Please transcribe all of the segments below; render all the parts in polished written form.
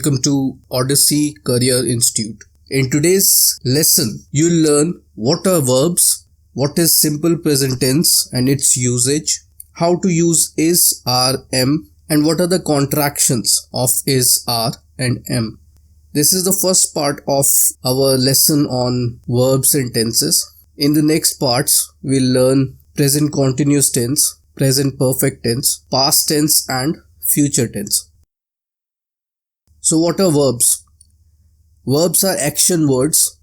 Welcome to Odyssey Career Institute. In today's lesson, you'll learn what are verbs, what is simple present tense and its usage, how to use is, are, am, and what are the contractions of is, are, and am. This is the first part of our lesson on verbs and tenses. In the next parts, we'll learn present continuous tense, present perfect tense, past tense, and future tense. So what are verbs? Verbs are action words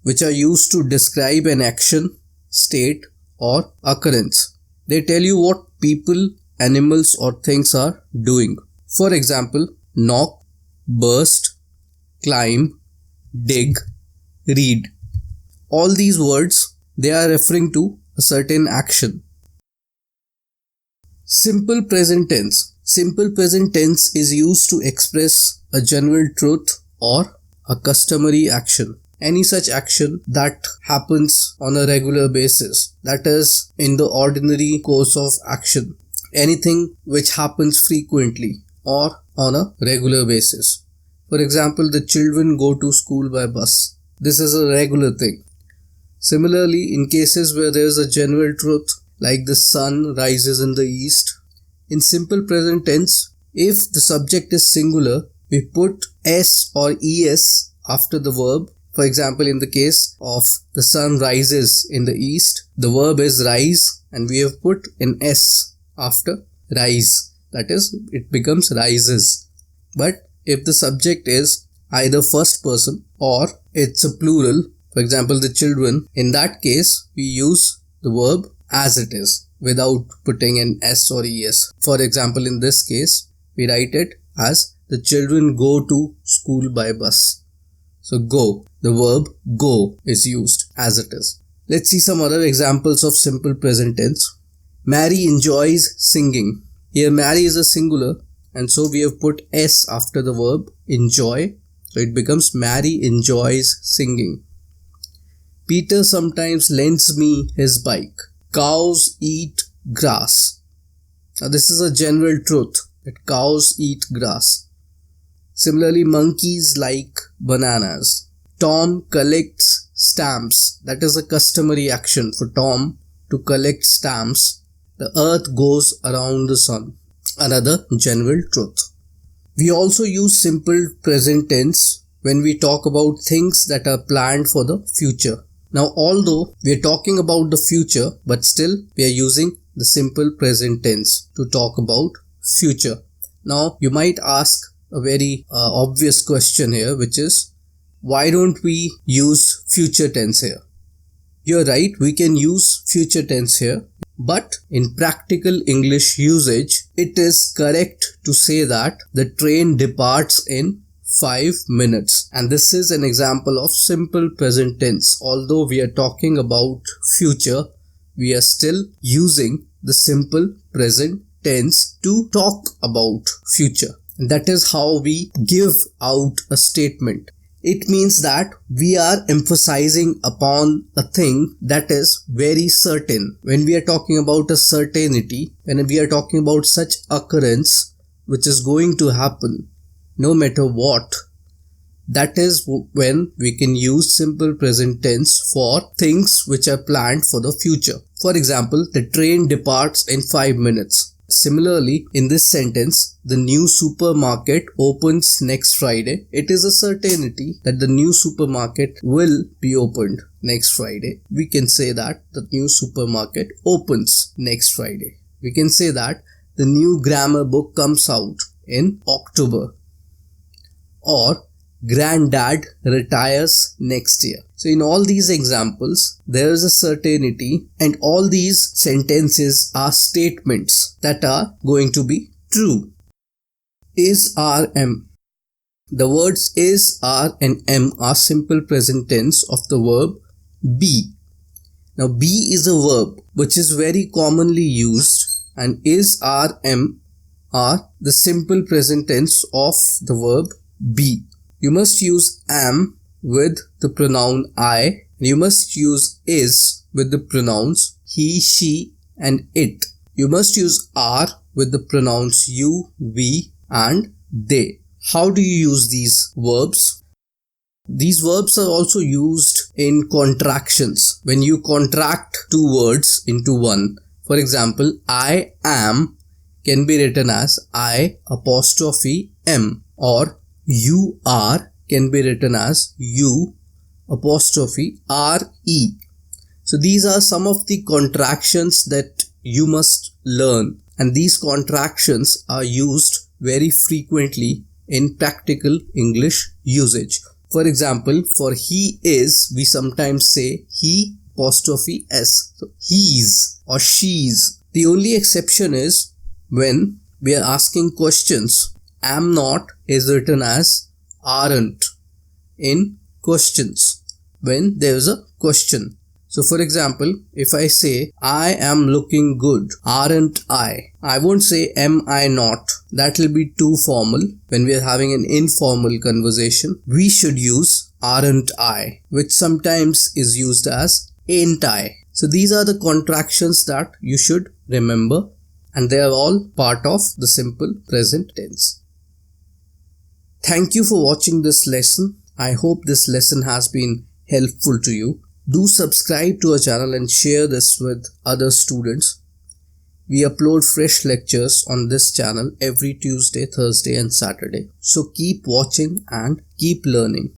which are used to describe an action, state, or occurrence. They tell you what people, animals, or things are doing. For example, knock, burst, climb, dig, read. All these words, they are referring to a certain action. Simple present tense. Simple present tense is used to express a general truth or a customary action. Any such action that happens on a regular basis, that is in the ordinary course of action. Anything which happens frequently or on a regular basis. For example, the children go to school by bus. This is a regular thing. Similarly, in cases where there is a general truth like the sun rises in the east, in simple present tense, if the subject is singular, we put s or es after the verb. For example, in the case of the sun rises in the east, the verb is rise and we have put an s after rise. That is, it becomes rises. But if the subject is either first person or it's a plural, for example, the children, in that case, we use the verb as it is without putting an s or es. For example, in this case, we write it as the children go to school by bus. So go, the verb go is used as it is. Let's see some other examples of simple present tense. Mary enjoys singing. Here Mary is a singular and so we have put s after the verb enjoy. So it becomes Mary enjoys singing. Peter sometimes lends me his bike. Cows eat grass. Now this is a general truth that cows eat grass. Similarly, monkeys like bananas. Tom collects stamps. That is a customary action for Tom to collect stamps. The earth goes around the sun. Another general truth. We also use simple present tense when we talk about things that are planned for the future. Now, although we are talking about the future, but still we are using the simple present tense to talk about future. Now, you might ask a very obvious question here, which is, why don't we use future tense here? You're right, we can use future tense here, but in practical English usage, it is correct to say that the train departs in 5 minutes. And this is an example of simple present tense. Although we are talking about future, we are still using the simple present tense to talk about future. And that is how we give out a statement. It means that we are emphasizing upon a thing that is very certain. When we are talking about a certainty, when we are talking about such occurrence which is going to happen, no matter what, that is when we can use simple present tense for things which are planned for the future. For example, the train departs in 5 minutes. Similarly, in this sentence, the new supermarket opens next Friday. It is a certainty that the new supermarket will be opened next Friday. We can say that the new supermarket opens next Friday. We can say that the new grammar book comes out in October. Or granddad retires next year. So in all these examples, there is a certainty and all these sentences are statements that are going to be true. Is, are, am. The words is, are, and am are simple present tense of the verb be. Now be is a verb which is very commonly used, and is, are, am are the simple present tense of the verb be. You must use am with the pronoun I. You must use is with the pronouns he, she, and it. You must use are with the pronouns you, we, and they. How do you use these verbs? These verbs are also used in contractions. When you contract two words into one, for example, I am can be written as I apostrophe am, or you are can be written as you apostrophe re. So these are some of the contractions that you must learn, and these contractions are used very frequently in practical English usage. For example, for he is, we sometimes say he apostrophe s. So he's or she's. The only exception is when we are asking questions. Am not is written as aren't in questions when there is a question. So for example, if I say I am looking good, aren't I? I won't say am I not. That will be too formal. When we are having an informal conversation, we should use aren't I, which sometimes is used as ain't I. So these are the contractions that you should remember, and they are all part of the simple present tense. Thank you for watching this lesson. I hope this lesson has been helpful to you. Do subscribe to our channel and share this with other students. We upload fresh lectures on this channel every Tuesday, Thursday and Saturday. So keep watching and keep learning.